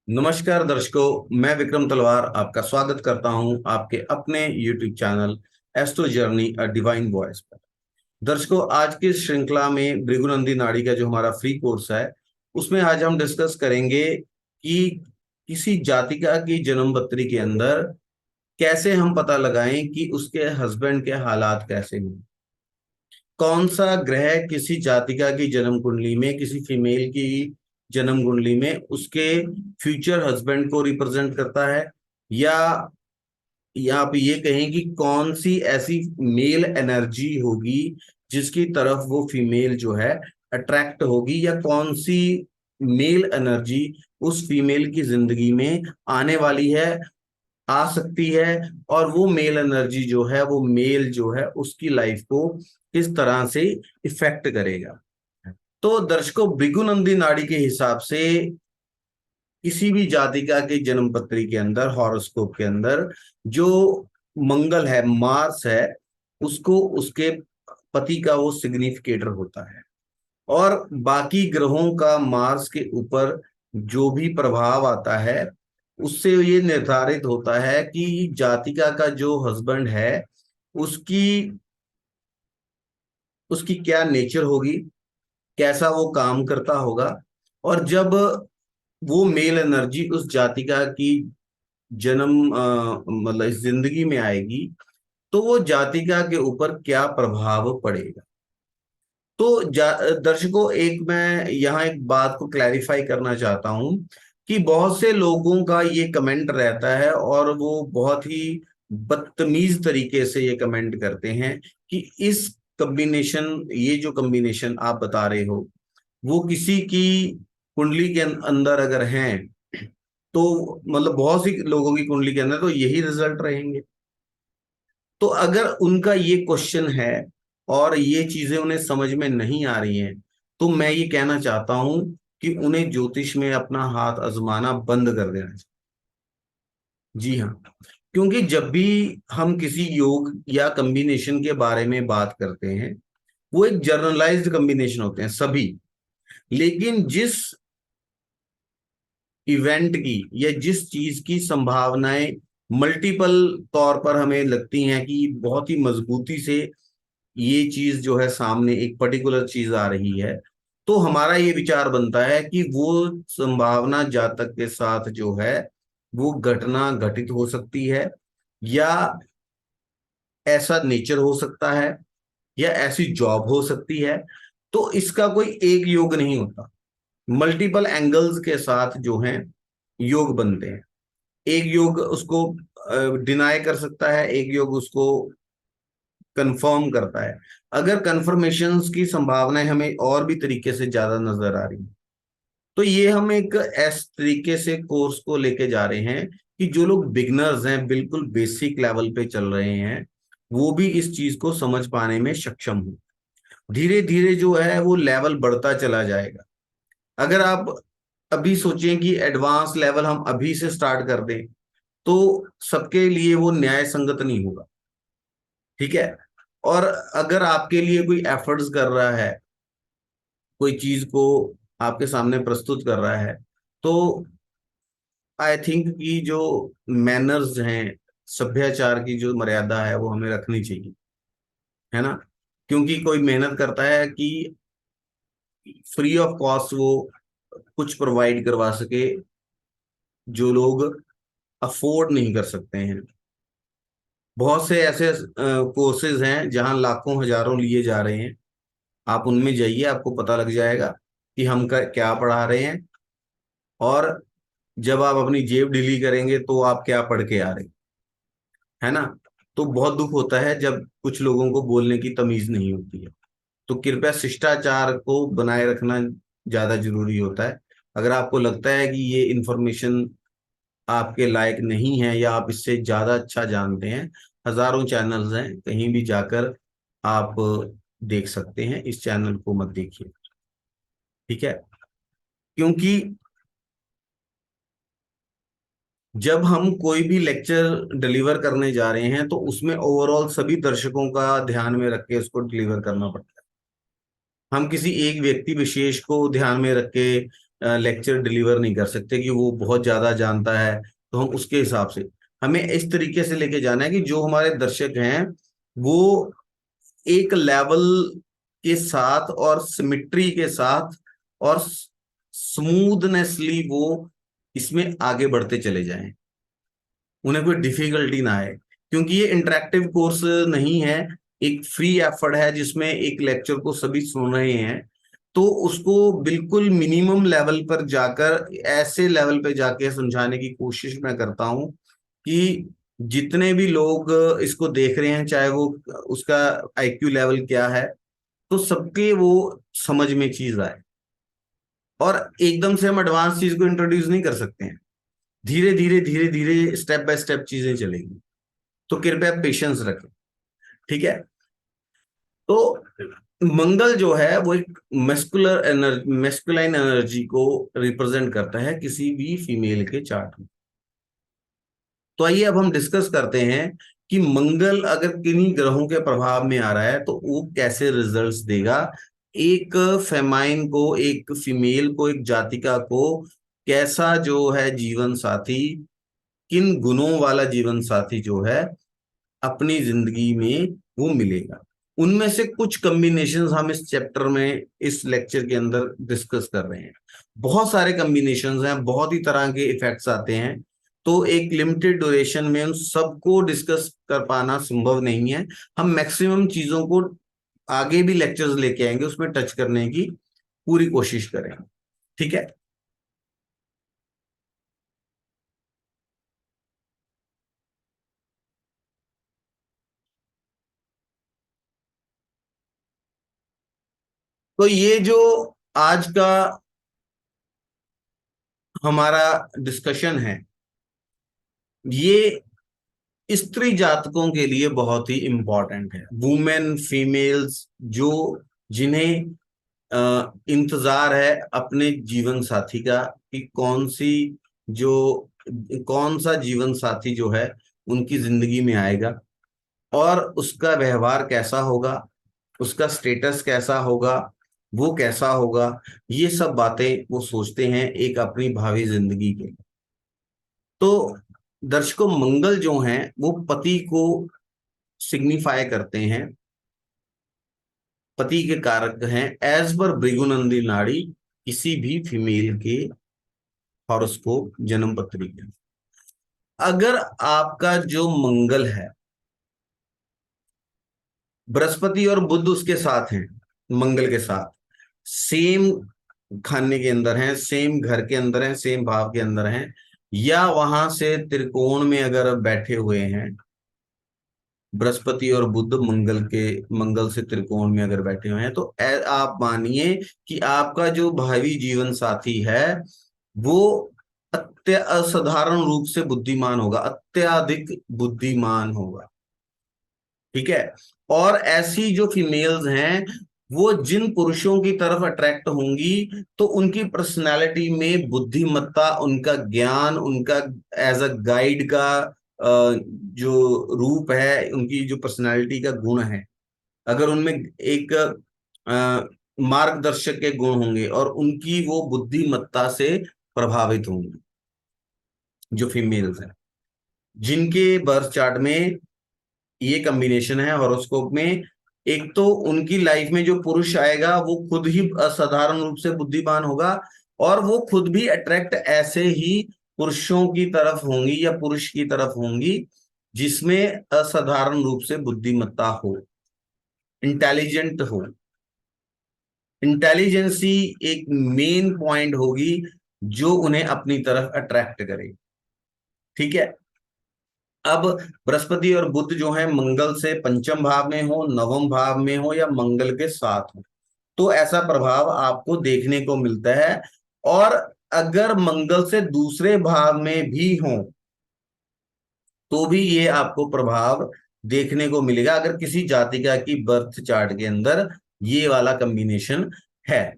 नमस्कार दर्शकों, मैं विक्रम तलवार आपका स्वागत करता हूं आपके अपने YouTube channel astro journey a divine voice पर। दर्शकों, आज की इस श्रृंखला में भृगुनंदी नाड़ी का जो हमारा फ्री कोर्स है, उसमें आज हम डिस्कस करेंगे कि किसी जातिका की जन्म पत्री के अंदर कैसे हम पता लगाएं कि उसके हस्बैंड के हालात कैसे हैं। कौन सा ग्रह किसी जातिका की जन्म कुंडली में, किसी फीमेल की जन्म कुंडली में उसके फ्यूचर हस्बैंड को रिप्रेजेंट करता है, या आप ये कहें कि कौन सी ऐसी मेल एनर्जी होगी जिसकी तरफ वो फीमेल जो है अट्रैक्ट होगी, या कौन सी मेल एनर्जी उस फीमेल की जिंदगी में आने वाली है, आ सकती है, और वो मेल एनर्जी जो है, वो मेल जो है उसकी लाइफ को किस तरह से इफेक्ट करेगा। तो दर्शकों, भृगुनंदी नाड़ी के हिसाब से किसी भी जातिका के जन्म पत्री के अंदर, हॉरोस्कोप के अंदर, जो मंगल है, मार्स है, उसको उसके पति का वो सिग्निफिकेटर होता है। और बाकी ग्रहों का मार्स के ऊपर जो भी प्रभाव आता है, उससे ये निर्धारित होता है कि जातिका का जो हस्बैंड है, उसकी उसकी क्या नेचर होगी, कैसा वो काम करता होगा। और जब वो मेल एनर्जी उस जातिका की जन्म मतलब इस जिंदगी में आएगी, तो वो जातिका के ऊपर क्या प्रभाव पड़ेगा। तो दर्शकों, एक मैं यहाँ एक बात को क्लैरिफाई करना चाहता हूँ कि बहुत से लोगों का ये कमेंट रहता है, और वो बहुत ही बदतमीज तरीके से ये कमेंट करते हैं कि इस कॉम्बिनेशन, ये जो कॉम्बिनेशन आप बता रहे हो, वो किसी की कुंडली के अंदर अगर हैं, तो मतलब बहुत सी लोगों की कुंडली के अंदर तो यही रिजल्ट रहेंगे। तो अगर उनका ये क्वेश्चन है और ये चीजें उन्हें समझ में नहीं आ रही हैं, तो मैं ये कहना चाहता हूं कि उन्हें ज्योतिष में अपना हाथ आजमाना बंद कर देना चाहिए। जी हाँ, क्योंकि जब भी हम किसी योग या कॉम्बिनेशन के बारे में बात करते हैं, वो एक जर्नलाइज्ड कॉम्बिनेशन होते हैं सभी। लेकिन जिस इवेंट की या जिस चीज की संभावनाएं मल्टीपल तौर पर हमें लगती हैं कि बहुत ही मजबूती से ये चीज जो है सामने एक पर्टिकुलर चीज आ रही है, तो हमारा ये विचार बनता है कि वो संभावना जातक के साथ जो है वो घटना घटित हो सकती है, या ऐसा नेचर हो सकता है, या ऐसी जॉब हो सकती है। तो इसका कोई एक योग नहीं होता, मल्टीपल एंगल्स के साथ जो है योग बनते हैं। एक योग उसको डिनाई कर सकता है, एक योग उसको कंफर्म करता है। अगर कंफर्मेशंस की संभावनाएं हमें और भी तरीके से ज्यादा नजर आ रही हैं, तो ये हम एक ऐसे तरीके से कोर्स को लेके जा रहे हैं कि जो लोग बिगनर्स हैं, बिल्कुल बेसिक लेवल पे चल रहे हैं, वो भी इस चीज को समझ पाने में सक्षम हो। धीरे धीरे जो है वो लेवल बढ़ता चला जाएगा। अगर आप अभी सोचें कि एडवांस लेवल हम अभी से स्टार्ट कर दें, तो सबके लिए वो न्याय संगत नहीं होगा। ठीक है। और अगर आपके लिए कोई एफर्ट्स कर रहा है, कोई चीज को आपके सामने प्रस्तुत कर रहा है, तो आई थिंक कि जो मैनर्स हैं, सभ्याचार की जो मर्यादा है, वो हमें रखनी चाहिए, है ना। क्योंकि कोई मेहनत करता है कि फ्री ऑफ कॉस्ट वो कुछ प्रोवाइड करवा सके जो लोग अफोर्ड नहीं कर सकते हैं। बहुत से ऐसे कोर्सेज हैं जहां लाखों हजारों लिए जा रहे हैं। आप उनमें जाइए, आपको पता लग जाएगा कि हम क्या पढ़ा रहे हैं, और जब आप अपनी जेब ढीली करेंगे तो आप क्या पढ़ के आ रहे हैं, है ना। तो बहुत दुख होता है जब कुछ लोगों को बोलने की तमीज नहीं होती है। तो कृपया शिष्टाचार को बनाए रखना ज्यादा जरूरी होता है। अगर आपको लगता है कि ये इंफॉर्मेशन आपके लायक नहीं है, या आप इससे ज्यादा अच्छा जानते हैं, हजारों चैनल्स हैं, कहीं भी जाकर आप देख सकते हैं। इस चैनल को मत देखिए, ठीक है। क्योंकि जब हम कोई भी लेक्चर डिलीवर करने जा रहे हैं, तो उसमें ओवरऑल सभी दर्शकों का ध्यान में रख के उसको डिलीवर करना पड़ता है। हम किसी एक व्यक्ति विशेष को ध्यान में रख के लेक्चर डिलीवर नहीं कर सकते कि वो बहुत ज्यादा जानता है। तो हम उसके हिसाब से हमें इस तरीके से लेके जाना है कि जो हमारे दर्शक हैं वो एक लेवल के साथ और सिमिट्री के साथ और स्मूथनेसली वो इसमें आगे बढ़ते चले जाएं, उन्हें कोई डिफिकल्टी ना आए। क्योंकि ये इंटरेक्टिव कोर्स नहीं है, एक फ्री एफर्ट है जिसमें एक लेक्चर को सभी सुन रहे हैं। तो उसको बिल्कुल मिनिमम लेवल पर जाकर, ऐसे लेवल पे जाके समझाने की कोशिश मैं करता हूं कि जितने भी लोग इसको देख रहे हैं, चाहे वो उसका आईक्यू लेवल क्या है, तो सबके वो समझ में चीज आए। और एकदम से हम एडवांस चीज को इंट्रोड्यूस नहीं कर सकते हैं, धीरे धीरे धीरे धीरे स्टेप बाय स्टेप चीजें चलेंगी। तो कृपया पेशेंस रखें, ठीक है। तो मंगल जो है वो एक मेस्कुलर एनर्जी, मेस्कुलाइन एनर्जी को रिप्रेजेंट करता है किसी भी फीमेल के चार्ट में। तो आइए अब हम डिस्कस करते हैं कि मंगल अगर किन्हीं ग्रहों के प्रभाव में आ रहा है तो वो कैसे रिजल्ट्स देगा, एक फेमाइन को, एक फीमेल को, एक जातिका को कैसा जो है जीवन साथी, किन गुणों वाला जीवन साथी जो है अपनी जिंदगी में वो मिलेगा। उनमें से कुछ कॉम्बिनेशंस हम इस चैप्टर में, इस लेक्चर के अंदर डिस्कस कर रहे हैं। बहुत सारे कॉम्बिनेशंस हैं, बहुत ही तरह के इफेक्ट्स आते हैं। तो एक लिमिटेड ड्यूरेशन में उन सबको डिस्कस कर पाना संभव नहीं है। हम मैक्सिमम चीजों को आगे भी लेक्चर्स लेके आएंगे, उसमें टच करने की पूरी कोशिश करेंगे, ठीक है। तो ये जो आज का हमारा डिस्कशन है, ये स्त्री जातकों के लिए बहुत ही इंपॉर्टेंट है। वुमेन, फीमेल्स जो, जिन्हें इंतजार है अपने जीवन साथी का कि कौन सी जो, कौन सा जीवन साथी जो है उनकी जिंदगी में आएगा और उसका व्यवहार कैसा होगा, उसका स्टेटस कैसा होगा, वो कैसा होगा, ये सब बातें वो सोचते हैं एक अपनी भावी जिंदगी के। तो दर्शकों, मंगल जो हैं वो पति को सिग्निफाई करते हैं, पति के कारक हैं एज पर भृगुनंदी नाड़ी किसी भी फीमेल के हॉरोस्कोप जन्म पत्रिका। अगर आपका जो मंगल है, बृहस्पति और बुध उसके साथ हैं, मंगल के साथ सेम खाने के अंदर हैं, सेम घर के अंदर हैं, सेम भाव के अंदर हैं, या वहां से त्रिकोण में अगर बैठे हुए हैं, बृहस्पति और बुध मंगल से त्रिकोण में अगर बैठे हुए हैं, तो आप मानिए कि आपका जो भावी जीवन साथी है वो असाधारण रूप से बुद्धिमान होगा, अत्यधिक बुद्धिमान होगा, ठीक है। और ऐसी जो फीमेल्स हैं वो जिन पुरुषों की तरफ अट्रैक्ट होंगी तो उनकी पर्सनालिटी में बुद्धिमत्ता, उनका ज्ञान, उनका एज अ गाइड का जो रूप है, उनकी जो पर्सनालिटी का गुण है, अगर उनमें एक मार्गदर्शक के गुण होंगे और उनकी वो बुद्धिमत्ता से प्रभावित होंगी, जो फीमेल्स हैं जिनके बर्थ चार्ट में ये कॉम्बिनेशन है हॉरोस्कोप में, एक तो उनकी लाइफ में जो पुरुष आएगा वो खुद ही असाधारण रूप से बुद्धिमान होगा और वो खुद भी अट्रैक्ट ऐसे ही पुरुषों की तरफ होंगी या पुरुष की तरफ होंगी जिसमें असाधारण रूप से बुद्धिमत्ता हो, इंटेलिजेंट हो। इंटेलिजेंसी एक मेन पॉइंट होगी जो उन्हें अपनी तरफ अट्रैक्ट करे, ठीक है। अब बृहस्पति और बुध जो है मंगल से पंचम भाव में हो, नवम भाव में हो या मंगल के साथ हो, तो ऐसा प्रभाव आपको देखने को मिलता है। और अगर मंगल से दूसरे भाव में भी हो तो भी ये आपको प्रभाव देखने को मिलेगा, अगर किसी जातिका की बर्थ चार्ट के अंदर ये वाला कॉम्बिनेशन है।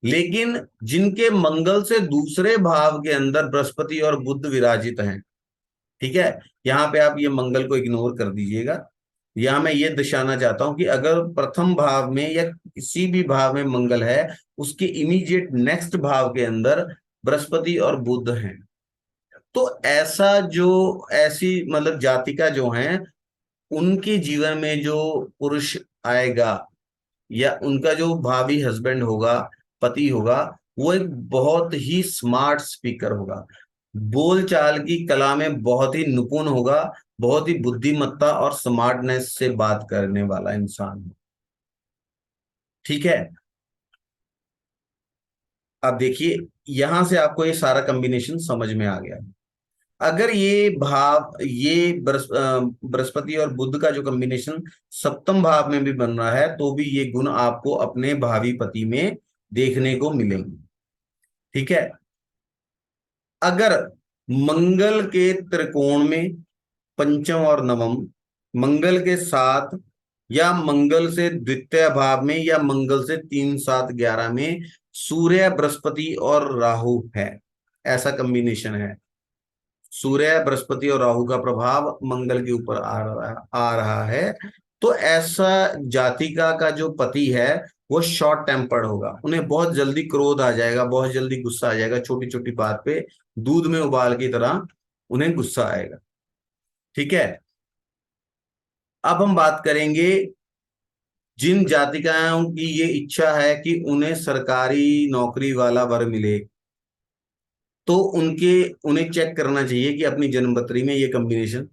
लेकिन जिनके मंगल से दूसरे भाव के अंदर बृहस्पति और बुध विराजित हैं, ठीक है, यहाँ पे आप ये मंगल को इग्नोर कर दीजिएगा, यहां मैं ये दर्शाना चाहता हूं कि अगर प्रथम भाव में या किसी भी भाव में मंगल है, उसके इमीडिएट नेक्स्ट भाव के अंदर बृहस्पति और बुध हैं, तो ऐसा जो ऐसी मतलब जातिका जो हैं, उनके जीवन में जो पुरुष आएगा या उनका जो भावी हस्बैंड होगा, पति होगा, वो एक बहुत ही स्मार्ट स्पीकर होगा, बोलचाल की कला में बहुत ही निपुण होगा, बहुत ही बुद्धिमत्ता और स्मार्टनेस से बात करने वाला इंसान है। ठीक है। अब देखिए, यहां से आपको ये सारा कॉम्बिनेशन समझ में आ गया। अगर ये भाव, ये बृहस्पति और बुध का जो कॉम्बिनेशन सप्तम भाव में भी बन रहा है, तो भी ये गुण आपको अपने भावी पति में देखने को मिलेंगे। ठीक है। अगर मंगल के त्रिकोण में पंचम और नवम, मंगल के साथ या मंगल से द्वितीय भाव में या मंगल से 3 7 11 में सूर्य, बृहस्पति और राहु है, ऐसा कॉम्बिनेशन है, सूर्य, बृहस्पति और राहु का प्रभाव मंगल के ऊपर आ रहा है, तो ऐसा जातिका का जो पति है वो शॉर्ट टेम्पर्ड होगा, उन्हें बहुत जल्दी क्रोध आ जाएगा, बहुत जल्दी गुस्सा आ जाएगा, छोटी छोटी बात पे दूध में उबाल की तरह उन्हें गुस्सा आएगा। ठीक है। अब हम बात करेंगे जिन जातिकाओं की ये इच्छा है कि उन्हें सरकारी नौकरी वाला वर मिले, तो उन्हें चेक करना चाहिए कि अपनी जन्मपत्री में ये कॉम्बिनेशन।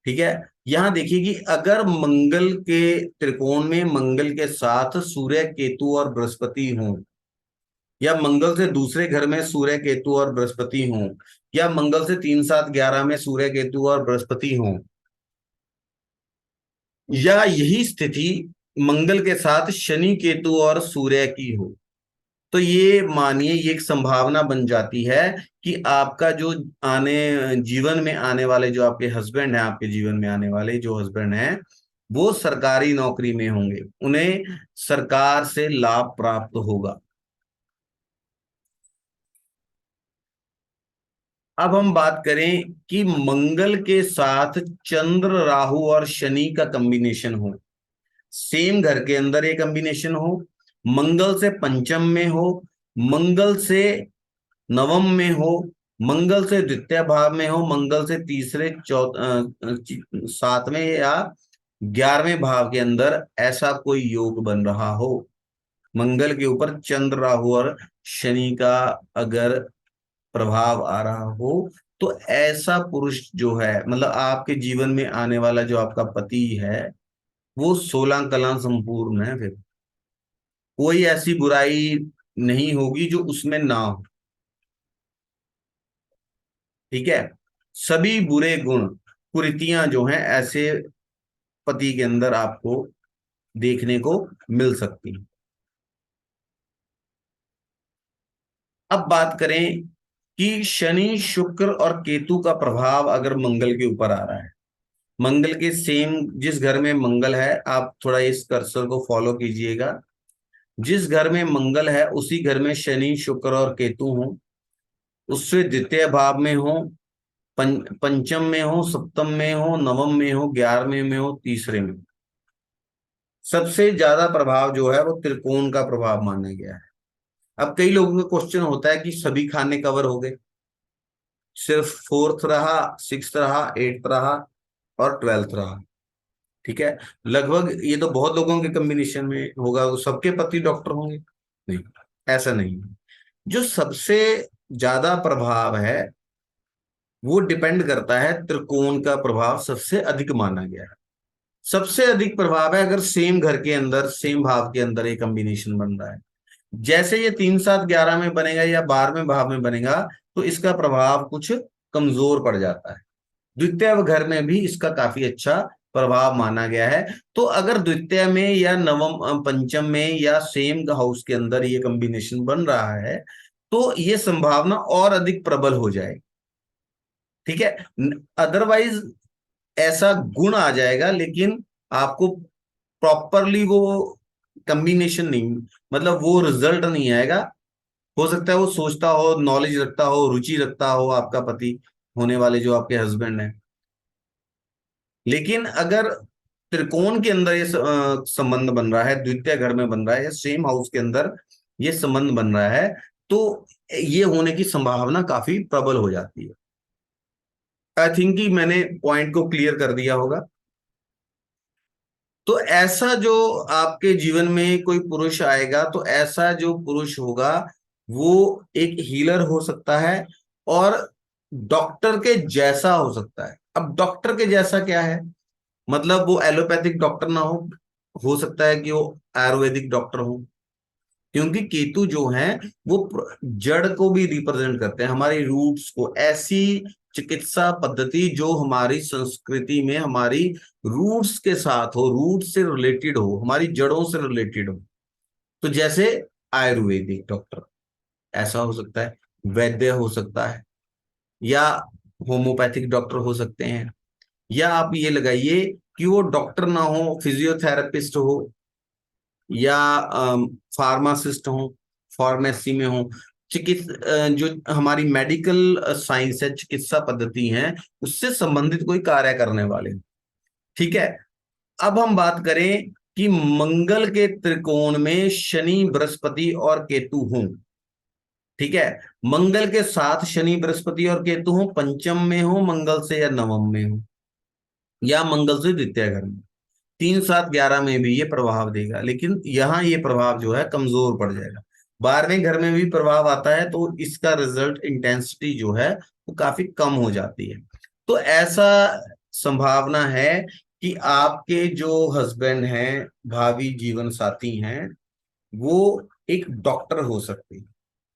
ठीक है। यहां देखिए कि अगर मंगल के त्रिकोण में मंगल के साथ सूर्य, केतु और बृहस्पति हों, या मंगल से दूसरे घर में सूर्य, केतु और बृहस्पति हों, या मंगल से 3 7 11 में सूर्य, केतु और बृहस्पति हों, या यही स्थिति मंगल के साथ शनि, केतु और सूर्य की हो, तो ये मानिए ये एक संभावना बन जाती है कि आपका जो आने जीवन में आने वाले जो आपके हस्बैंड हैं, आपके जीवन में आने वाले जो हस्बैंड हैं, वो सरकारी नौकरी में होंगे, उन्हें सरकार से लाभ प्राप्त होगा। अब हम बात करें कि मंगल के साथ चंद्र, राहु और शनि का कॉम्बिनेशन हो, सेम घर के अंदर ये कॉम्बिनेशन हो, मंगल से पंचम में हो, मंगल से नवम में हो, मंगल से द्वितीय भाव में हो, मंगल से तीसरे सातवें या 11वें भाव के अंदर ऐसा कोई योग बन रहा हो, मंगल के ऊपर चंद्र, राहु और शनि का अगर प्रभाव आ रहा हो, तो ऐसा पुरुष जो है, मतलब आपके जीवन में आने वाला जो आपका पति है, वो 16 कला संपूर्ण है, फिर कोई ऐसी बुराई नहीं होगी जो उसमें ना हो। ठीक है। सभी बुरे गुण, कुरीतियां जो हैं ऐसे पति के अंदर आपको देखने को मिल सकती हैं। अब बात करें कि शनि, शुक्र और केतु का प्रभाव अगर मंगल के ऊपर आ रहा है, मंगल के सेम जिस घर में मंगल है, आप थोड़ा इस कर्सर को फॉलो कीजिएगा, जिस घर में मंगल है उसी घर में शनि, शुक्र और केतु हो, उससे द्वितीय भाव में हो, पंचम में हो, सप्तम में हो, नवम में हो, 11वें में हो, तीसरे में, सबसे ज्यादा प्रभाव जो है वो त्रिकोण का प्रभाव माना गया है। अब कई लोगों का क्वेश्चन होता है कि सभी खाने कवर हो गए, सिर्फ फोर्थ रहा, सिक्स्थ रहा, एट्थ रहा और 12th रहा। ठीक है। लगभग ये तो बहुत लोगों के कॉम्बिनेशन में होगा, वो सबके पति डॉक्टर होंगे? नहीं, ऐसा नहीं है। जो सबसे ज्यादा प्रभाव है वो डिपेंड करता है, त्रिकोण का प्रभाव सबसे अधिक माना गया है। सबसे अधिक प्रभाव है अगर सेम घर के अंदर, सेम भाव के अंदर एक कॉम्बिनेशन बन रहा है। जैसे ये 3 7 11 में बनेगा या 12वें भाव में बनेगा, तो इसका प्रभाव कुछ कमजोर पड़ जाता है। द्वितीय घर में भी इसका काफी अच्छा प्रभाव माना गया है। तो अगर द्वितीय में या नवम पंचम में या सेम हाउस के अंदर ये कॉम्बिनेशन बन रहा है, तो ये संभावना और अधिक प्रबल हो जाएगी। ठीक है। अदरवाइज ऐसा गुण आ जाएगा, लेकिन आपको प्रॉपरली वो कॉम्बिनेशन नहीं, मतलब वो रिजल्ट नहीं आएगा। हो सकता है वो सोचता हो, नॉलेज रखता हो, रुचि रखता हो आपका पति होने वाले जो आपके हस्बैंड है, लेकिन अगर त्रिकोण के अंदर ये संबंध बन रहा है, द्वितीय घर में बन रहा है या सेम हाउस के अंदर ये संबंध बन रहा है, तो ये होने की संभावना काफी प्रबल हो जाती है। आई थिंक कि मैंने पॉइंट को क्लियर कर दिया होगा। तो ऐसा जो आपके जीवन में कोई पुरुष आएगा, तो ऐसा जो पुरुष होगा वो एक हीलर हो सकता है और डॉक्टर के जैसा हो सकता है। अब डॉक्टर के जैसा क्या है, मतलब वो एलोपैथिक डॉक्टर ना हो सकता है कि वो आयुर्वेदिक डॉक्टर हो, क्योंकि केतु जो है वो जड़ को भी रिप्रेजेंट करते हैं, हमारी रूट्स को। ऐसी चिकित्सा पद्धति जो हमारी संस्कृति में हमारी रूट्स के साथ हो, रूट से रिलेटेड हो, हमारी जड़ों से रिलेटेड हो। तो जैसे आयुर्वेदिक डॉक्टर ऐसा हो सकता है, वैद्य हो सकता है, या होम्योपैथिक डॉक्टर हो सकते हैं, या आप ये लगाइए कि वो डॉक्टर ना हो, फिजियोथेरेपिस्ट हो, या फार्मासिस्ट हो, फार्मेसी में हो, जो हमारी मेडिकल साइंस है, चिकित्सा पद्धति है, उससे संबंधित कोई कार्य करने वाले। ठीक है। अब हम बात करें कि मंगल के त्रिकोण में शनि, बृहस्पति और केतु हों। ठीक है। मंगल के साथ शनि, बृहस्पति और केतु हो, पंचम में हो मंगल से या नवम में हो, या मंगल से द्वितीय घर में, 3 7 11 में भी ये प्रभाव देगा, लेकिन यहाँ ये प्रभाव जो है कमजोर पड़ जाएगा। 12वें घर में भी प्रभाव आता है तो इसका रिजल्ट इंटेंसिटी जो है वो काफी कम हो जाती है। तो ऐसा संभावना है कि आपके जो हस्बैंड हैं, भावी जीवन साथी हैं, वो एक डॉक्टर हो सकते हैं,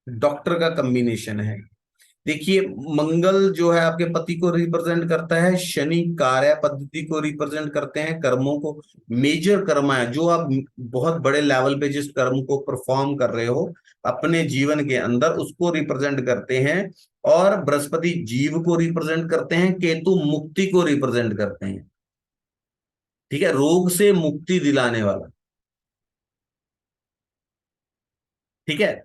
डॉक्टर का कॉम्बिनेशन है। देखिए, मंगल जो है आपके पति को रिप्रेजेंट करता है, शनि कार्य पद्धति को रिप्रेजेंट करते हैं, कर्मों को, मेजर कर्म है जो आप बहुत बड़े लेवल पे जिस कर्म को परफॉर्म कर रहे हो अपने जीवन के अंदर, उसको रिप्रेजेंट करते हैं। और बृहस्पति जीव को रिप्रेजेंट करते हैं, केतु मुक्ति को रिप्रेजेंट करते हैं। ठीक है, रोग से मुक्ति दिलाने वाला। ठीक है।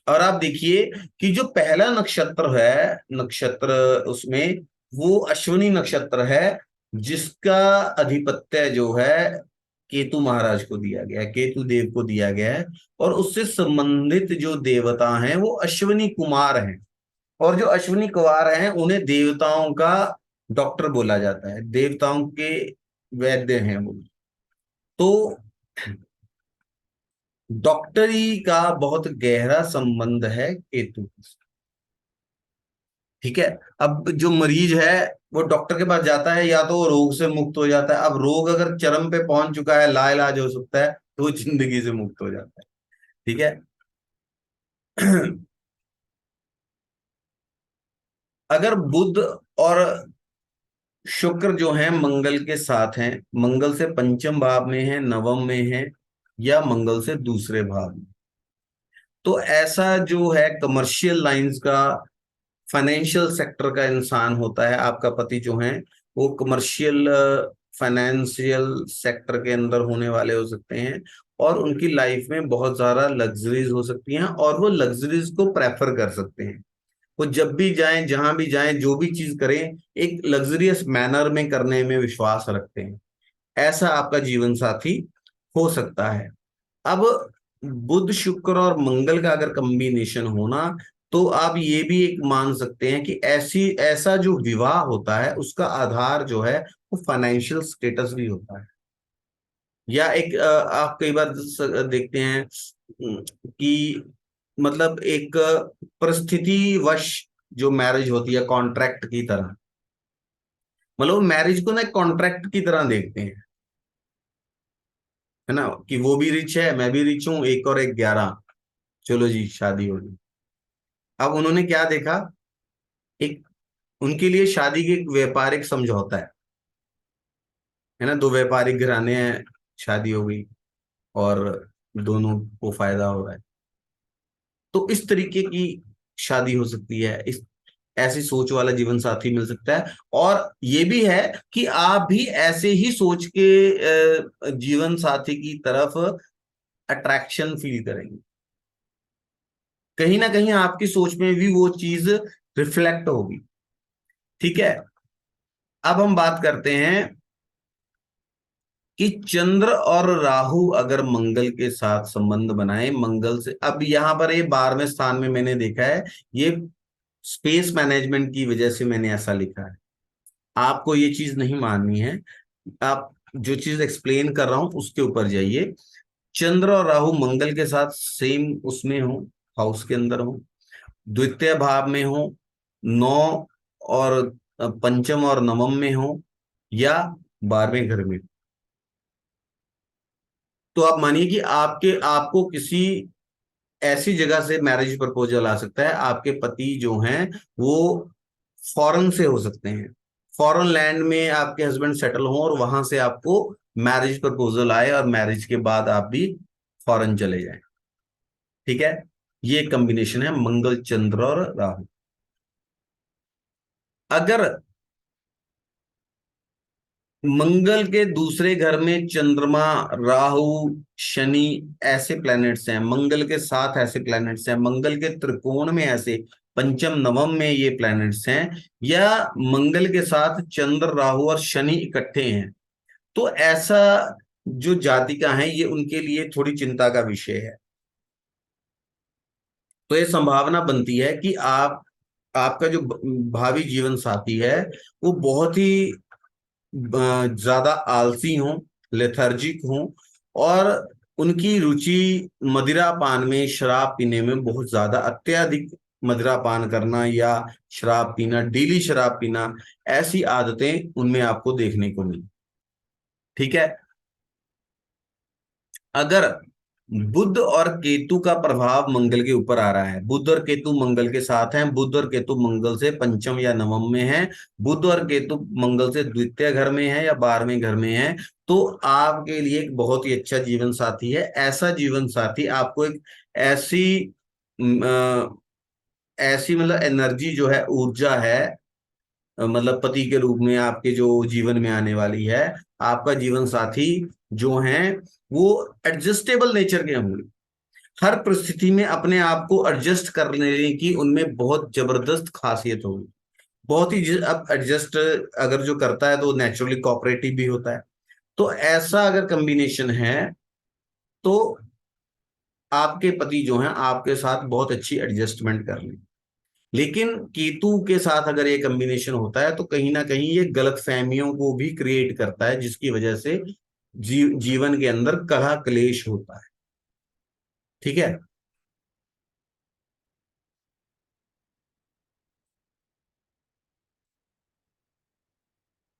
और आप देखिए कि जो पहला नक्षत्र है, नक्षत्र उसमें वो अश्विनी नक्षत्र है, जिसका अधिपत्य जो है केतु महाराज को दिया गया है, केतु देव को दिया गया है। और उससे संबंधित जो देवता हैं वो अश्विनी कुमार हैं, और जो अश्विनी कुमार हैं उन्हें देवताओं का डॉक्टर बोला जाता है, देवताओं के वैद्य हैं वो। तो डॉक्टरी का बहुत गहरा संबंध है केतु से। ठीक है। अब जो मरीज है वो डॉक्टर के पास जाता है, या तो वो रोग से मुक्त हो जाता है। अब रोग अगर चरम पे पहुंच चुका है, लाइलाज हो सकता है, तो वो जिंदगी से मुक्त हो जाता है। ठीक है। अगर बुध और शुक्र जो है मंगल के साथ हैं, मंगल से पंचम भाव में है, नवम में है, या मंगल से दूसरे भाव में, तो ऐसा जो है कमर्शियल लाइंस का, फाइनेंशियल सेक्टर का इंसान होता है। आपका पति जो है वो कमर्शियल फाइनेंशियल सेक्टर के अंदर होने वाले हो सकते हैं, और उनकी लाइफ में बहुत ज्यादा लग्जरीज हो सकती हैं, और वो लग्जरीज को प्रेफर कर सकते हैं। वो जब भी जाएं, जहां भी जाएं, जो भी चीज करें, एक लग्जरियस मैनर में करने में विश्वास रखते हैं। ऐसा आपका जीवन साथी हो सकता है। अब बुध शुक्र और मंगल का अगर कॉम्बिनेशन होना, तो आप ये भी एक मान सकते हैं कि ऐसा जो विवाह होता है उसका आधार जो है वो फाइनेंशियल स्टेटस भी होता है। या एक आप कई बार देखते हैं कि मतलब एक परिस्थितिवश जो मैरिज होती है कॉन्ट्रैक्ट की तरह, मतलब मैरिज को ना एक कॉन्ट्रैक्ट की तरह देखते हैं, है ना, कि वो भी रिच है, मैं भी रिच हूं, एक और एक 11, चलो जी शादी होगी। अब उन्होंने क्या देखा, एक उनके लिए शादी की एक व्यापारिक समझौता है ना, दो व्यापारिक घराने हैं, शादी हो गई और दोनों को फायदा हो रहा है। तो इस तरीके की शादी हो सकती है, इस ऐसी सोच वाला जीवन साथी मिल सकता है। और ये भी है कि आप भी ऐसे ही सोच के जीवन साथी की तरफ अट्रैक्शन फील करेंगे, कहीं ना कहीं आपकी सोच में भी वो चीज रिफ्लेक्ट होगी। ठीक है। अब हम बात करते हैं कि चंद्र और राहु अगर मंगल के साथ संबंध बनाए, मंगल से, अब यहां पर ये 12वें स्थान में मैंने देखा है, ये स्पेस मैनेजमेंट की वजह से मैंने ऐसा लिखा है। आपको ये चीज नहीं माननी है, आप जो चीज एक्सप्लेन कर रहा हूं उसके ऊपर जाइए। चंद्र और राहु मंगल के साथ सेम उसमें हो, हाउस के अंदर हो, द्वितीय भाव में हो, नौ और पंचम और नवम में हो, या 12वें घर में, तो आप मानिए कि आपको किसी ऐसी जगह से मैरिज प्रपोजल आ सकता है। आपके पति जो हैं वो फॉरेन से हो सकते हैं, फॉरेन लैंड में आपके हस्बैंड सेटल हो और वहां से आपको मैरिज प्रपोजल आए और मैरिज के बाद आप भी फॉरेन चले जाएं। ठीक है, ये कॉम्बिनेशन है मंगल चंद्र और राहु। अगर मंगल के दूसरे घर में चंद्रमा, राहु, शनि ऐसे प्लैनेट्स हैं, मंगल के साथ ऐसे प्लैनेट्स हैं, मंगल के त्रिकोण में ऐसे पंचम नवम में ये प्लैनेट्स हैं, या मंगल के साथ चंद्र राहु और शनि इकट्ठे हैं, तो ऐसा जो जातिका है ये उनके लिए थोड़ी चिंता का विषय है। तो ये संभावना बनती है कि आपका जो भावी जीवन साथी है वो बहुत ही ज्यादा आलसी हों, लेथर्जिक हों, और उनकी रुचि मदिरा पान में, शराब पीने में बहुत ज्यादा, अत्यधिक मदिरा पान करना या शराब पीना, डेली शराब पीना, ऐसी आदतें उनमें आपको देखने को मिली। ठीक है, अगर बुध और केतु का प्रभाव मंगल के ऊपर आ रहा है, बुध और केतु मंगल के साथ हैं, बुध और केतु मंगल से पंचम या नवम में है, बुध और केतु मंगल से द्वितीय घर में है या 12वें घर में है, तो आपके लिए एक बहुत ही अच्छा जीवन साथी है। ऐसा जीवन साथी आपको एक ऐसी ऐसी मतलब एनर्जी जो है, ऊर्जा है, मतलब पति के रूप में आपके जो जीवन में आने वाली है, आपका जीवन साथी जो है वो एडजस्टेबल नेचर के होंगे, हर परिस्थिति में अपने आप को एडजस्ट करने की उनमें बहुत जबरदस्त खासियत होगी। बहुत ही अब एडजस्ट अगर जो करता है तो नेचुरली कोऑपरेटिव भी होता है। तो ऐसा अगर कॉम्बिनेशन है तो आपके पति जो हैं आपके साथ बहुत अच्छी एडजस्टमेंट कर लें। लेकिन केतु के साथ अगर ये कॉम्बिनेशन होता है तो कहीं ना कहीं ये गलत फहमियों को भी क्रिएट करता है, जिसकी वजह से जीवन के अंदर कलह क्लेश होता है। ठीक है,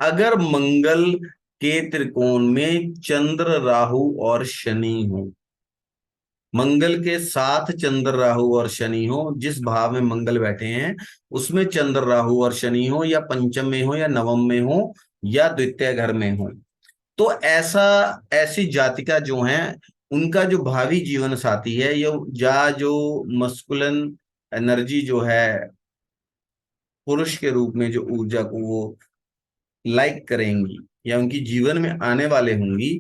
अगर मंगल के त्रिकोण में चंद्र राहु और शनि हो, मंगल के साथ चंद्र राहु और शनि हो, जिस भाव में मंगल बैठे हैं उसमें चंद्र राहु और शनि हो, या पंचम में हो या नवम में हो या द्वितीय घर में हो, तो ऐसी जातिका जो है उनका जो भावी जीवन साथी है, ये जो मस्कुलन एनर्जी जो है, पुरुष के रूप में जो ऊर्जा को वो लाइक करेंगी या उनकी जीवन में आने वाले होंगी,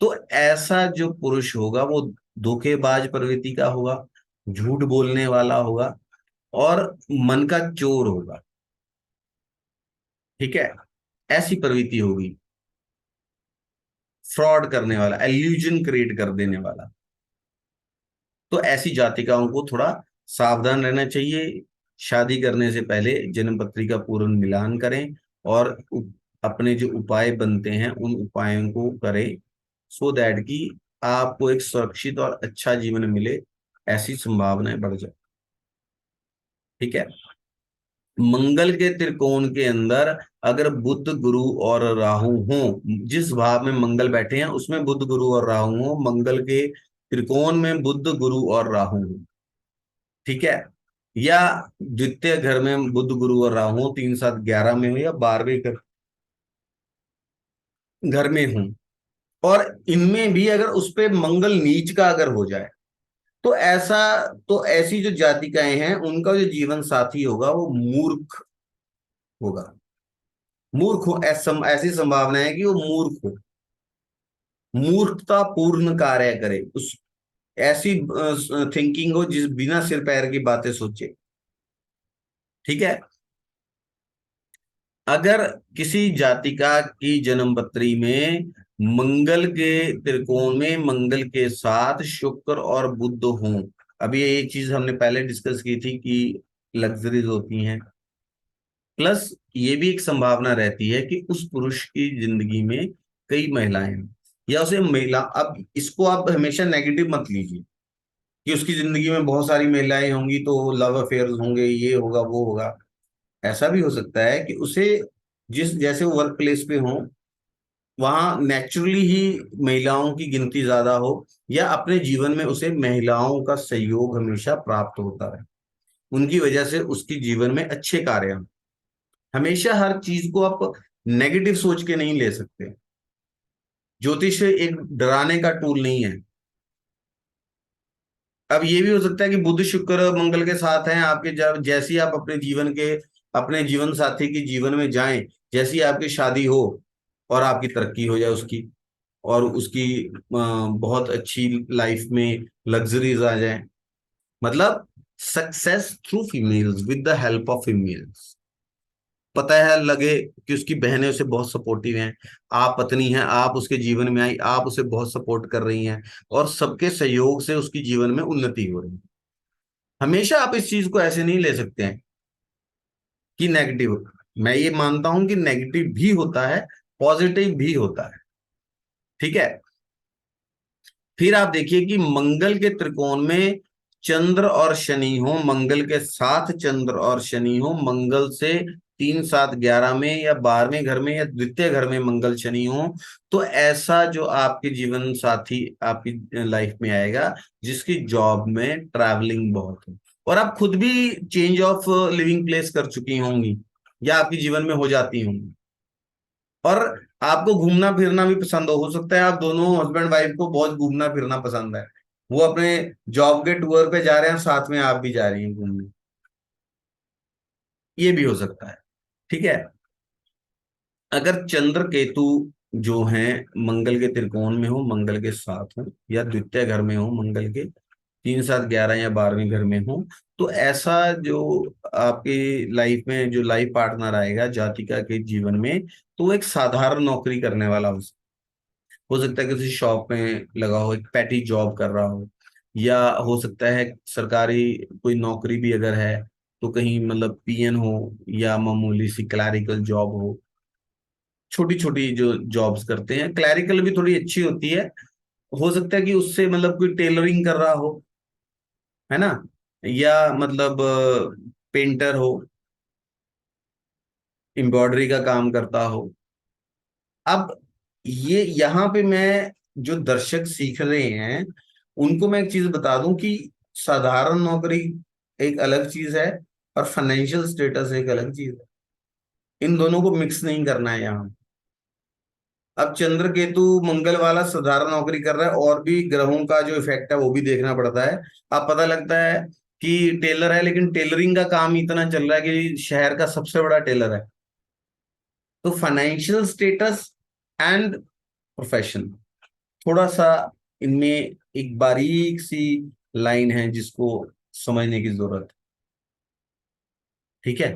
तो ऐसा जो पुरुष होगा वो धोखेबाज प्रवृत्ति का होगा, झूठ बोलने वाला होगा, और मन का चोर होगा। ठीक है, ऐसी प्रवृत्ति होगी, फ्रॉड करने वाला, एल्यूजन क्रिएट कर देने वाला। तो ऐसी जातिकाओं को थोड़ा सावधान रहना चाहिए। शादी करने से पहले जन्म पत्री का पूर्ण मिलान करें, और अपने जो उपाय बनते हैं उन उपायों को करें, सो दैट कि आपको एक सुरक्षित और अच्छा जीवन मिले, ऐसी संभावनाएं बढ़ जाए। ठीक है, मंगल के त्रिकोण के अंदर अगर बुध गुरु और राहु हो, जिस भाव में मंगल बैठे हैं उसमें बुध गुरु और राहु हो, मंगल के त्रिकोण में बुध गुरु और राहु हो, ठीक है, या द्वितीय घर में बुध गुरु और राहु हो, 3 7 11 में हो या 12वें घर में हो, और इनमें भी अगर उस पे मंगल नीच का अगर हो जाए, तो ऐसी जो जातिकाएं हैं उनका जो जीवन साथी होगा वो मूर्ख होगा। मूर्ख हो, ऐसी संभावना है कि वो मूर्ख हो, मूर्खता पूर्ण कार्य करे, उस ऐसी थिंकिंग हो जिस बिना सिर पैर की बातें सोचे। ठीक है, अगर किसी जातिका की जन्मपत्री में मंगल के त्रिकोण में मंगल के साथ शुक्र और बुध हों, अभी ये चीज हमने पहले डिस्कस की थी कि लग्जरीज होती हैं, प्लस ये भी एक संभावना रहती है कि उस पुरुष की जिंदगी में कई महिलाएं हैं, या उसे महिला, अब इसको आप हमेशा नेगेटिव मत लीजिए कि उसकी जिंदगी में बहुत सारी महिलाएं होंगी तो लव अफेयर्स होंगे, ये होगा वो होगा। ऐसा भी हो सकता है कि उसे जिस जैसे वर्क प्लेस पे हो वहां नेचुरली ही महिलाओं की गिनती ज्यादा हो, या अपने जीवन में उसे महिलाओं का सहयोग हमेशा प्राप्त होता है, उनकी वजह से उसकी जीवन में अच्छे कार्य हों। हमेशा हर चीज को आप नेगेटिव सोच के नहीं ले सकते। ज्योतिष एक डराने का टूल नहीं है। अब ये भी हो सकता है कि बुध शुक्र मंगल के साथ हैं आपके, जब जैसे ही आप अपने जीवन के अपने जीवन साथी के जीवन में जाएं, जैसी आपकी शादी हो और आपकी तरक्की हो जाए उसकी, और उसकी बहुत अच्छी लाइफ में लग्जरीज आ जाए, मतलब success through females with the help of females. पता है लगे कि उसकी बहनें उसे बहुत सपोर्टिव हैं, आप पत्नी हैं, आप उसके जीवन में आई, आप उसे बहुत सपोर्ट कर रही हैं, और सबके सहयोग से उसकी जीवन में उन्नति हो रही है। हमेशा आप इस चीज को ऐसे नहीं ले सकते हैं कि नेगेटिव। मैं ये मानता हूं कि नेगेटिव भी होता है, पॉजिटिव भी होता है। ठीक है। फिर आप देखिए कि मंगल के त्रिकोण में चंद्र और शनि हो, मंगल के साथ चंद्र और शनि हो, मंगल से 3 7 11 में या 12वें घर में या द्वितीय घर में मंगल शनि हो, तो ऐसा जो आपके जीवन साथी आपकी लाइफ में आएगा जिसकी जॉब में ट्रैवलिंग बहुत है, और आप खुद भी चेंज ऑफ लिविंग प्लेस कर चुकी होंगी या आपके जीवन में हो जाती होंगी, और आपको घूमना फिरना भी पसंद हो सकता है आप दोनों हस्बैंड वाइफ को बहुत घूमना फिरना पसंद है, वो अपने जॉब के टूर पे जा रहे हैं, साथ में आप भी जा रही हैं घूमने, ये भी हो सकता है। ठीक है। अगर चंद्र केतु जो हैं मंगल के त्रिकोण में हो, मंगल के साथ हो, या द्वितीय घर में हो, मंगल के 3 7 11 या 12वें घर में हो, तो ऐसा जो आपकी लाइफ में जो लाइफ पार्टनर आएगा जातिका के जीवन में, तो वो एक साधारण नौकरी करने वाला हो सकता है किसी शॉप में लगा हो, एक पैटी जॉब कर रहा हो, या हो सकता है सरकारी कोई नौकरी भी अगर है तो कहीं मतलब पीएन हो, या मामूली सी क्लैरिकल जॉब हो, छोटी छोटी जो जॉब्स करते हैं, क्लैरिकल भी थोड़ी अच्छी होती है। हो सकता है कि उससे मतलब कोई टेलरिंग कर रहा हो, है ना, या मतलब पेंटर हो, एम्ब्रॉयडरी का काम करता हो। अब ये यहाँ पे मैं जो दर्शक सीख रहे हैं उनको मैं एक चीज बता दूं कि साधारण नौकरी एक अलग चीज है और फाइनेंशियल स्टेटस एक अलग चीज है, इन दोनों को मिक्स नहीं करना है यहाँ। अब चंद्र केतु मंगल वाला साधारण नौकरी कर रहा है, और भी ग्रहों का जो इफेक्ट है वो भी देखना पड़ता है। अब पता लगता है कि टेलर है लेकिन टेलरिंग का काम इतना चल रहा है कि शहर का सबसे बड़ा टेलर है, तो फाइनेंशियल स्टेटस एंड प्रोफेशन, थोड़ा सा इनमें एक बारीक सी लाइन है जिसको समझने की जरूरत है। ठीक है।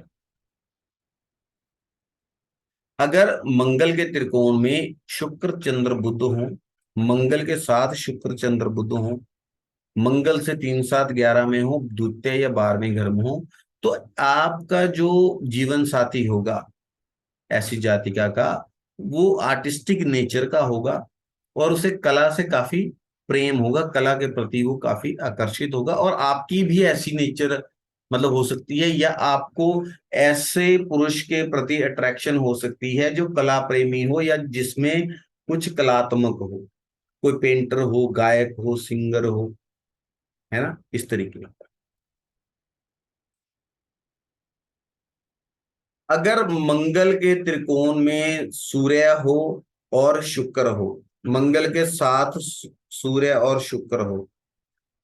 अगर मंगल के त्रिकोण में शुक्र चंद्र बुध हो, मंगल के साथ शुक्र चंद्र बुध हो, मंगल से 3 7 11 में हो, द्वितीय या 12वें घर में हो, तो आपका जो जीवन साथी होगा ऐसी जातिका का, वो आर्टिस्टिक नेचर का होगा, और उसे कला से काफी प्रेम होगा, कला के प्रति वो काफी आकर्षित होगा, और आपकी भी ऐसी नेचर मतलब हो सकती है, या आपको ऐसे पुरुष के प्रति अट्रैक्शन हो सकती है जो कला प्रेमी हो या जिसमें कुछ कलात्मक हो, कोई पेंटर हो, गायक हो, सिंगर हो, है ना, इस तरीके। अगर मंगल के त्रिकोण में सूर्य हो और शुक्र हो, मंगल के साथ सूर्य और शुक्र हो,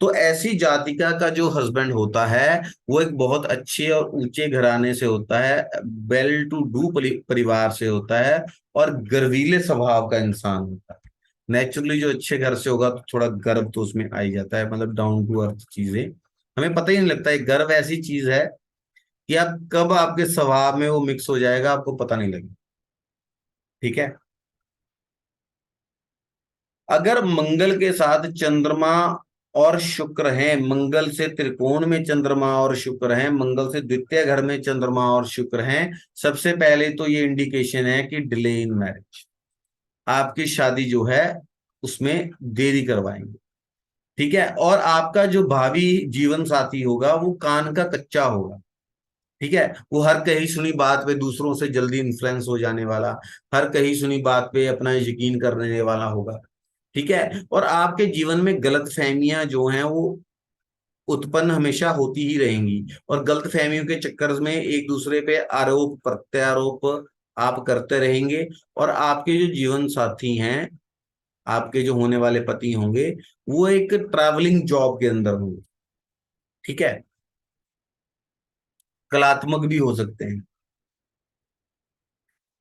तो ऐसी जातिका का जो हस्बैंड होता है वो एक बहुत अच्छे और ऊंचे घराने से होता है, वेल टू डू परिवार से होता है, और गर्वीले स्वभाव का इंसान होता है। नेचुरली जो अच्छे घर से होगा तो थोड़ा गर्व तो उसमें आ ही जाता है, मतलब डाउन टू अर्थ चीजें, हमें पता ही नहीं लगता है। गर्व ऐसी चीज है कि आप कब आपके स्वभाव में वो मिक्स हो जाएगा आपको पता नहीं लगेगा। ठीक है। अगर मंगल के साथ चंद्रमा और शुक्र हैं, मंगल से त्रिकोण में चंद्रमा और शुक्र हैं, मंगल से द्वितीय घर में चंद्रमा और शुक्र हैं, सबसे पहले तो ये इंडिकेशन है कि डिले इन मैरिज, आपकी शादी जो है उसमें देरी करवाएंगे। ठीक है। और आपका जो भावी जीवन साथी होगा वो कान का कच्चा होगा। ठीक है। वो हर कही सुनी बात पे दूसरों से जल्दी इन्फ्लुएंस हो जाने वाला, हर कही सुनी बात पे अपना यकीन करने वाला होगा। ठीक है। और आपके जीवन में गलत फहमियां जो हैं वो उत्पन्न हमेशा होती ही रहेंगी, और गलत फहमियों के चक्कर में एक दूसरे पे आरोप प्रत्यारोप आप करते रहेंगे। और आपके जो जीवन साथी हैं, आपके जो होने वाले पति होंगे, वो एक ट्रैवलिंग जॉब के अंदर होंगे। ठीक है। कलात्मक भी हो सकते हैं।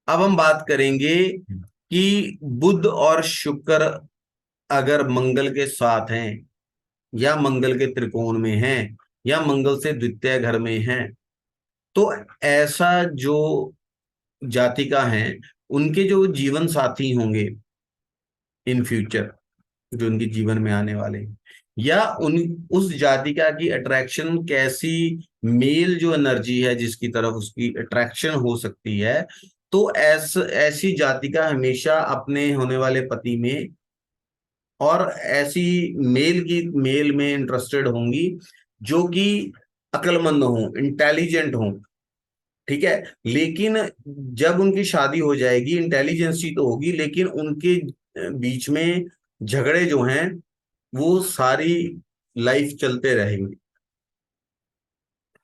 अब हम बात करेंगे कि बुध और शुक्र अगर मंगल के साथ हैं, या मंगल के त्रिकोण में हैं, या मंगल से द्वितीय घर में हैं, तो ऐसा जो जातिका हैं, उनके जो जीवन साथी होंगे इन फ्यूचर, जो उनके जीवन में आने वाले हैं, या उन उस जातिका की अट्रैक्शन कैसी, मेल जो एनर्जी है जिसकी तरफ उसकी अट्रैक्शन हो सकती है, तो ऐसी जातिका हमेशा अपने होने वाले पति में और ऐसी मेल में इंटरेस्टेड होंगी जो कि अक्लमंद हो, इंटेलिजेंट हो। ठीक है। लेकिन जब उनकी शादी हो जाएगी, इंटेलिजेंसी तो होगी, लेकिन उनके बीच में झगड़े जो हैं वो सारी लाइफ चलते रहेंगे।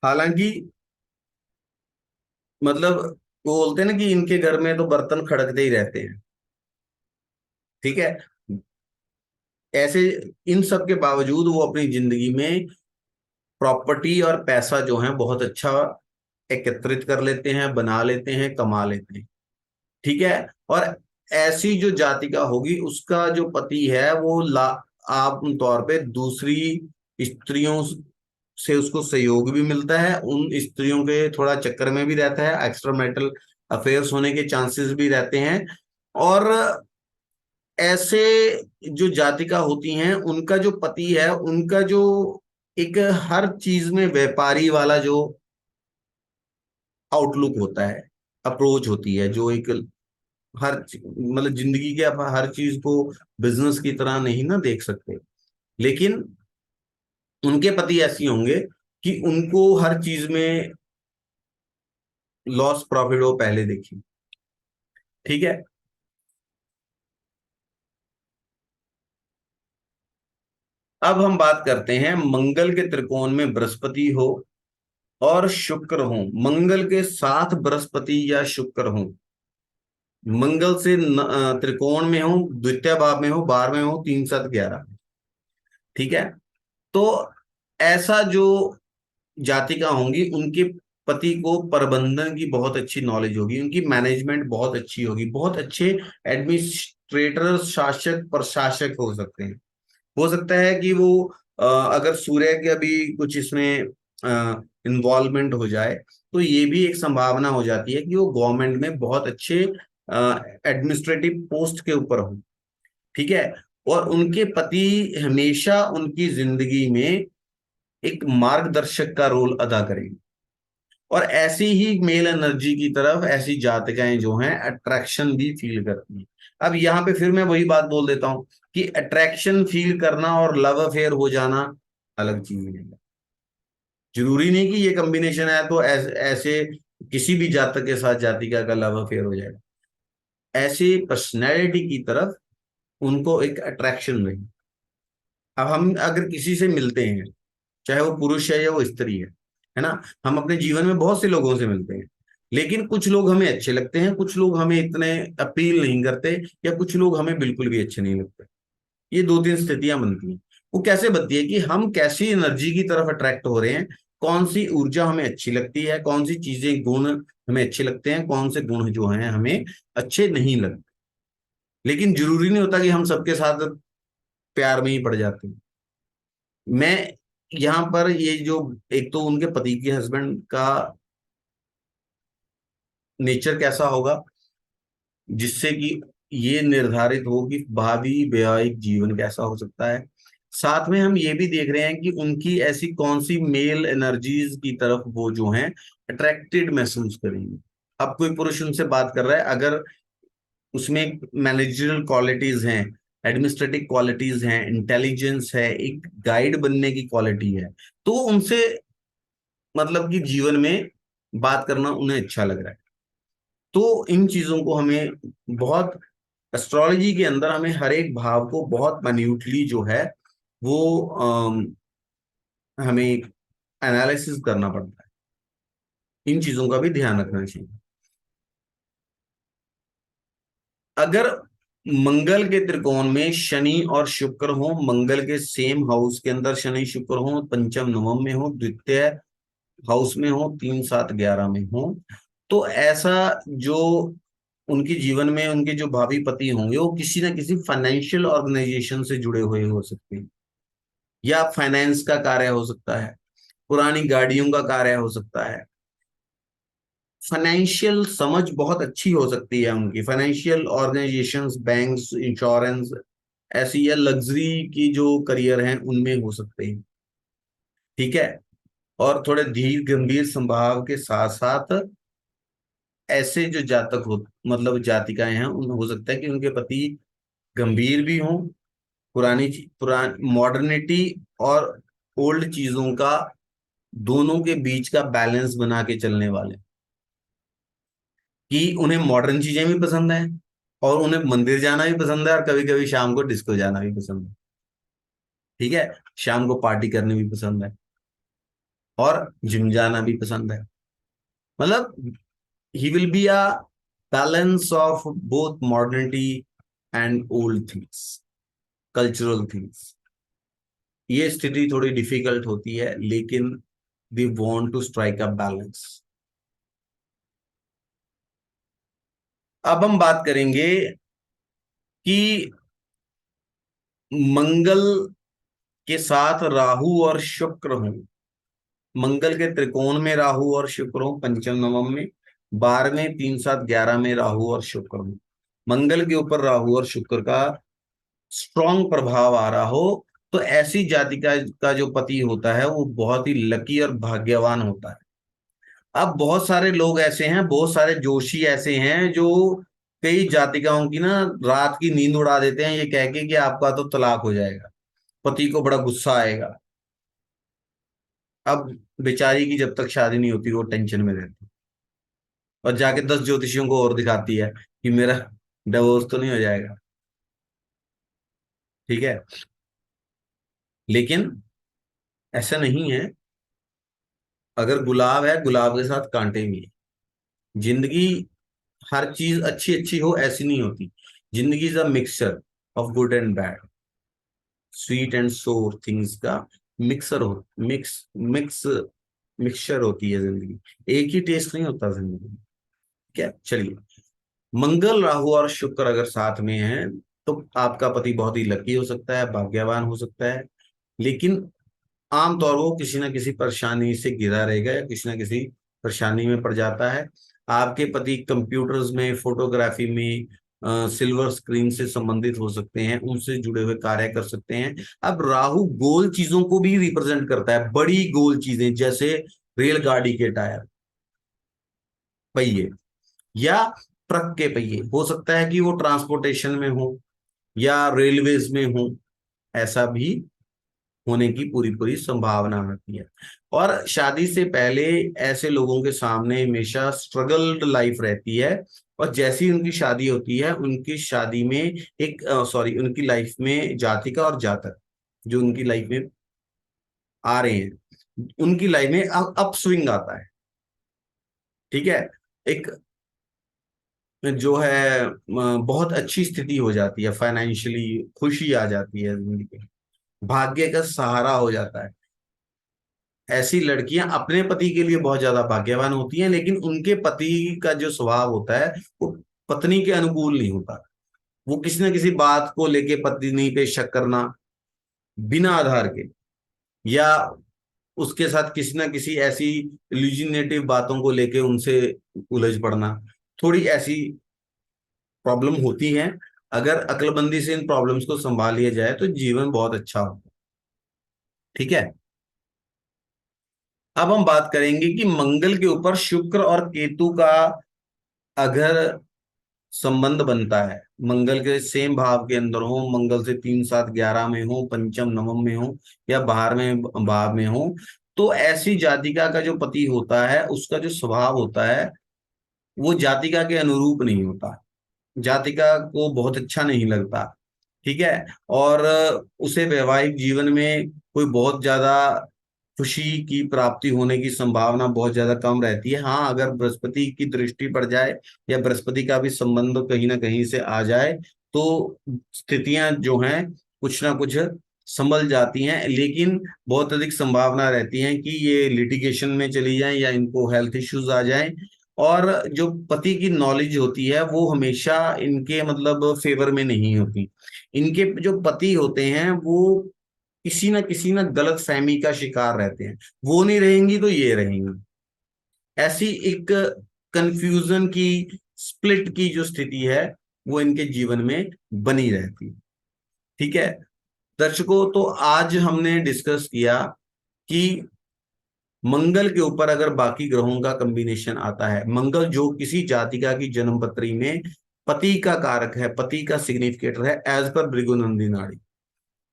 हालांकि मतलब वो बोलते हैं ना कि इनके घर में तो बर्तन खड़कते ही रहते हैं। ठीक है। ऐसे इन सब के बावजूद वो अपनी जिंदगी में प्रॉपर्टी और पैसा जो है बहुत अच्छा एकत्रित कर लेते हैं, बना लेते हैं, कमा लेते हैं। ठीक है। और ऐसी जो जातिका होगी उसका जो पति है वो आम तौर पे दूसरी स्त्रियों से उसको सहयोग भी मिलता है, उन स्त्रियों के थोड़ा चक्कर में भी रहता है, एक्स्ट्रा मैरिटल अफेयर्स होने के चांसेस भी रहते हैं। और ऐसे जो जातिका होती हैं उनका जो पति है, उनका जो एक हर चीज में व्यापारी वाला जो आउटलुक होता है, अप्रोच होती है, जो एक मतलब जिंदगी के आप हर चीज को बिजनेस की तरह नहीं ना देख सकते, लेकिन उनके पति ऐसी होंगे कि उनको हर चीज में लॉस प्रॉफिट वो पहले देखी। ठीक है। अब हम बात करते हैं मंगल के त्रिकोण में बृहस्पति हो और शुक्र हो, मंगल के साथ बृहस्पति या शुक्र हो, मंगल से त्रिकोण में हो, द्वितीय भाव में हो, 12वें हो, 3 7 11। ठीक है। तो ऐसा जो जातिका होंगी उनके पति को प्रबंधन की बहुत अच्छी नॉलेज होगी, उनकी मैनेजमेंट बहुत अच्छी होगी, बहुत अच्छे एडमिनिस्ट्रेटर, शासक प्रशासक हो सकते हैं। हो सकता है कि वो अगर सूर्य के अभी कुछ इसमें इन्वॉल्वमेंट हो जाए, तो ये भी एक संभावना हो जाती है कि वो गवर्नमेंट में बहुत अच्छे एडमिनिस्ट्रेटिव पोस्ट के ऊपर हो। ठीक है। और उनके पति हमेशा उनकी जिंदगी में एक मार्गदर्शक का रोल अदा करेंगे। और ऐसी ही मेल एनर्जी की तरफ ऐसी जातिकाएं जो हैं अट्रैक्शन भी फील करती हैं। अब यहाँ पे फिर मैं वही बात बोल देता हूँ कि अट्रैक्शन फील करना और लव अफेयर हो जाना अलग चीज है। जरूरी नहीं कि ये कॉम्बिनेशन है तो ऐसे किसी भी जातक के साथ जातिका का लव अफेयर हो जाएगा। ऐसी पर्सनैलिटी की तरफ उनको एक अट्रैक्शन रही। अब हम अगर किसी से मिलते हैं, चाहे वो पुरुष है या वो स्त्री है ना, हम अपने जीवन में बहुत से लोगों से मिलते हैं, लेकिन कुछ लोग हमें अच्छे लगते हैं, कुछ लोग हमें इतने अपील नहीं करते, या कुछ लोग हमें बिल्कुल भी अच्छे नहीं लगते। ये 2 3 स्थितियां बनती हैं। वो कैसे बनती है कि हम कैसी एनर्जी की तरफ अट्रैक्ट हो रहे हैं, कौन सी ऊर्जा हमें अच्छी लगती है, कौन सी चीजें गुण हमें अच्छे लगते हैं, कौन से गुण जो हैं हमें अच्छे नहीं लगते। लेकिन जरूरी नहीं होता कि हम सबके साथ प्यार में ही पड़ जाते हैं। मैं यहाँ पर ये जो एक तो उनके पति के हस्बैंड का नेचर कैसा होगा, जिससे कि ये निर्धारित हो कि भावी वैवाहिक जीवन कैसा हो सकता है। साथ में हम ये भी देख रहे हैं कि उनकी ऐसी कौन सी मेल एनर्जीज की तरफ वो जो हैं अट्रैक्टेड महसूस करेंगे। अब कोई पुरुष उनसे बात कर रहा है, अगर उसमें मैनेजरियल क्वालिटीज हैं, एडमिनिस्ट्रेटिव क्वालिटीज हैं, इंटेलिजेंस है, एक गाइड बनने की क्वालिटी है, तो उनसे मतलब कि जीवन में बात करना उन्हें अच्छा लग रहा है। तो इन चीजों को हमें बहुत, एस्ट्रोलॉजी के अंदर हमें हर एक भाव को बहुत माइन्यूटली जो है वो हमें एनालिसिस करना पड़ता है। इन चीजों का भी ध्यान रखना चाहिए। अगर मंगल के त्रिकोण में शनि और शुक्र हो, मंगल के सेम हाउस के अंदर शनि शुक्र हो, पंचम नवम में हो, द्वितीय हाउस में हो, 3 7 11 में हो, तो ऐसा जो उनके जीवन में उनके जो भावी पति होंगे वो किसी ना किसी फाइनेंशियल ऑर्गेनाइजेशन से जुड़े हुए हो सकते हैं, या फाइनेंस का कार्य हो सकता है, पुरानी गाड़ियों का कार्य हो सकता है। फाइनेंशियल समझ बहुत अच्छी हो सकती है उनकी, फाइनेंशियल ऑर्गेनाइजेशंस, बैंक्स, इंश्योरेंस, ऐसी या लग्जरी की जो करियर हैं उनमें हो सकते हैं। ठीक है। और थोड़े धीर गंभीर स्वभाव के साथ साथ ऐसे जो जातक हो, मतलब जातिकाएं हैं, उन हो सकता है कि उनके पति गंभीर भी हों, पुरानी मॉडर्निटी और ओल्ड चीजों का, दोनों के बीच का बैलेंस बना के चलने वाले, कि उन्हें मॉडर्न चीजें भी पसंद है और उन्हें मंदिर जाना भी पसंद है और कभी कभी शाम को डिस्को जाना भी पसंद है। ठीक है। शाम को पार्टी करनी भी पसंद है और जिम जाना भी पसंद है। मतलब he will be a balance of both modernity and old things, cultural things. ये स्थिति थोड़ी डिफिकल्ट होती है, लेकिन we want to strike a balance. अब हम बात करेंगे कि मंगल के साथ राहु और शुक्र हों, मंगल के त्रिकोण में राहु और शुक्र हो पंचम नवम में, 12वें 3 7 11 में राहु और शुक्र हो, मंगल के ऊपर राहु और शुक्र का स्ट्रॉन्ग प्रभाव आ रहा हो, तो ऐसी जाति का जो पति होता है वो बहुत ही लकी और भाग्यवान होता है। अब बहुत सारे लोग ऐसे हैं, बहुत सारे जोशी ऐसे हैं जो कई जातिकाओं की ना रात की नींद उड़ा देते हैं ये कह के कि आपका तो तलाक हो जाएगा, पति को बड़ा गुस्सा आएगा। अब बेचारी की जब तक शादी नहीं होती वो टेंशन में रहती है, और जाके 10 ज्योतिषियों को और दिखाती है कि मेरा डिवोर्स तो नहीं हो जाएगा। ठीक है। लेकिन ऐसा नहीं है। अगर गुलाब है, गुलाब के साथ कांटे भी है। जिंदगी हर चीज अच्छी अच्छी हो ऐसी नहीं होती। जिंदगी is a mixture of good and bad, sweet and सोर थिंग्स का मिक्सर हो, मिक्स मिक्सचर होती है जिंदगी। एक ही टेस्ट नहीं होता जिंदगी में। क्या, चलिए। मंगल राहु और शुक्र अगर साथ में है तो आपका पति बहुत ही लकी हो सकता है, भाग्यवान हो सकता है। लेकिन आमतौर वो किसी ना किसी परेशानी से घिरा रहेगा या किसी ना किसी परेशानी में पड़ जाता है। आपके पति कंप्यूटर्स में, फोटोग्राफी में, सिल्वर स्क्रीन से संबंधित हो सकते हैं, उनसे जुड़े हुए कार्य कर सकते हैं। अब राहु गोल चीजों को भी रिप्रेजेंट करता है, बड़ी गोल चीजें जैसे रेलगाड़ी के टायर, पहिए, या ट्रक के पहिए। हो सकता है कि वो ट्रांसपोर्टेशन में हो या रेलवेज में हो, ऐसा भी होने की पूरी पूरी संभावना रहती है। और शादी से पहले ऐसे लोगों के सामने हमेशा स्ट्रगल्ड लाइफ रहती है, और जैसी उनकी शादी होती है, उनकी शादी में एक सॉरी उनकी लाइफ में जातिका और जातक जो उनकी लाइफ में आ रहे हैं, उनकी लाइफ में अप स्विंग आता है। ठीक है। एक जो है बहुत अच्छी स्थिति हो जाती है, फाइनेंशियली खुशी आ जाती है जिंदगी में, भाग्य का सहारा हो जाता है। ऐसी लड़कियां अपने पति के लिए बहुत ज्यादा भाग्यवान होती हैं, लेकिन उनके पति का जो स्वभाव होता है वो पत्नी के अनुकूल नहीं होता। वो किसी न किसी बात को लेके पत्नी पे शक करना बिना आधार के, या उसके साथ किसी ना किसी ऐसी इल्यूजिनेटिव बातों को लेके उनसे उलझ पड़ना, थोड़ी ऐसी प्रॉब्लम होती हैं। अगर अक्लमंदी से इन प्रॉब्लम्स को संभाल लिया जाए तो जीवन बहुत अच्छा होता है। ठीक है। अब हम बात करेंगे कि मंगल के ऊपर शुक्र और केतु का अगर संबंध बनता है, मंगल के सेम भाव के अंदर हो, मंगल से 3 7 11 में हो, पंचम नवम में हो, या बाहर में भाव में हो, तो ऐसी जातिका का जो पति होता है उसका जो स्वभाव होता है वो जातिका के अनुरूप नहीं होता, जातिका को बहुत अच्छा नहीं लगता। ठीक है। और उसे वैवाहिक जीवन में कोई बहुत ज्यादा खुशी की प्राप्ति होने की संभावना बहुत ज्यादा कम रहती है। हाँ, अगर बृहस्पति की दृष्टि पड़ जाए या बृहस्पति का भी संबंध कहीं ना कहीं से आ जाए तो स्थितियां जो हैं कुछ ना कुछ संभल जाती हैं, लेकिन बहुत अधिक संभावना रहती है कि ये लिटिगेशन में चली जाएं या इनको हेल्थ इश्यूज आ जाएं। और जो पति की नॉलेज होती है वो हमेशा इनके मतलब फेवर में नहीं होती। इनके जो पति होते हैं वो किसी ना गलत फहमी का शिकार रहते हैं, वो नहीं रहेंगी तो ये रहेंगी, ऐसी एक कंफ्यूजन की, स्प्लिट की जो स्थिति है वो इनके जीवन में बनी रहती है। ठीक है दर्शकों, तो आज हमने डिस्कस किया कि मंगल के ऊपर अगर बाकी ग्रहों का कंबिनेशन आता है, मंगल जो किसी जातिका की जन्म पत्री में पति का कारक है, पति का सिग्निफिकेटर है एज पर भृगुनंदी नाड़ी,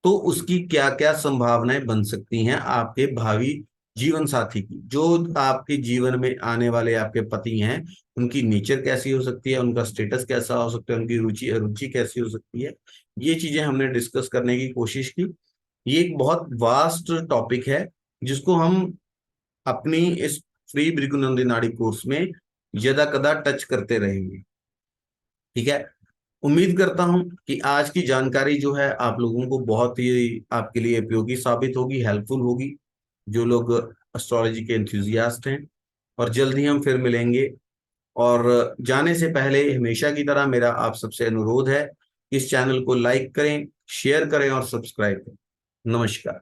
तो उसकी क्या क्या संभावनाएं बन सकती हैं आपके भावी जीवन साथी की, जो आपके जीवन में आने वाले आपके पति हैं, उनकी नेचर कैसी हो सकती है, उनका स्टेटस कैसा हो सकता है, उनकी रुचि अरुचि कैसी हो सकती है। ये चीजें हमने डिस्कस करने की कोशिश की। ये एक बहुत वास्ट टॉपिक है जिसको हम अपनी इस फ्री भृगुनंदी नाड़ी कोर्स में यदा कदा टच करते रहेंगे। ठीक है। उम्मीद करता हूं कि आज की जानकारी जो है आप लोगों को बहुत ही आपके लिए उपयोगी साबित होगी, हेल्पफुल होगी, जो लोग एस्ट्रोलॉजी के एंथुजियास्ट हैं। और जल्द ही हम फिर मिलेंगे। और जाने से पहले हमेशा की तरह मेरा आप सबसे अनुरोध है, इस चैनल को लाइक करें, शेयर करें और सब्सक्राइब करें। नमस्कार।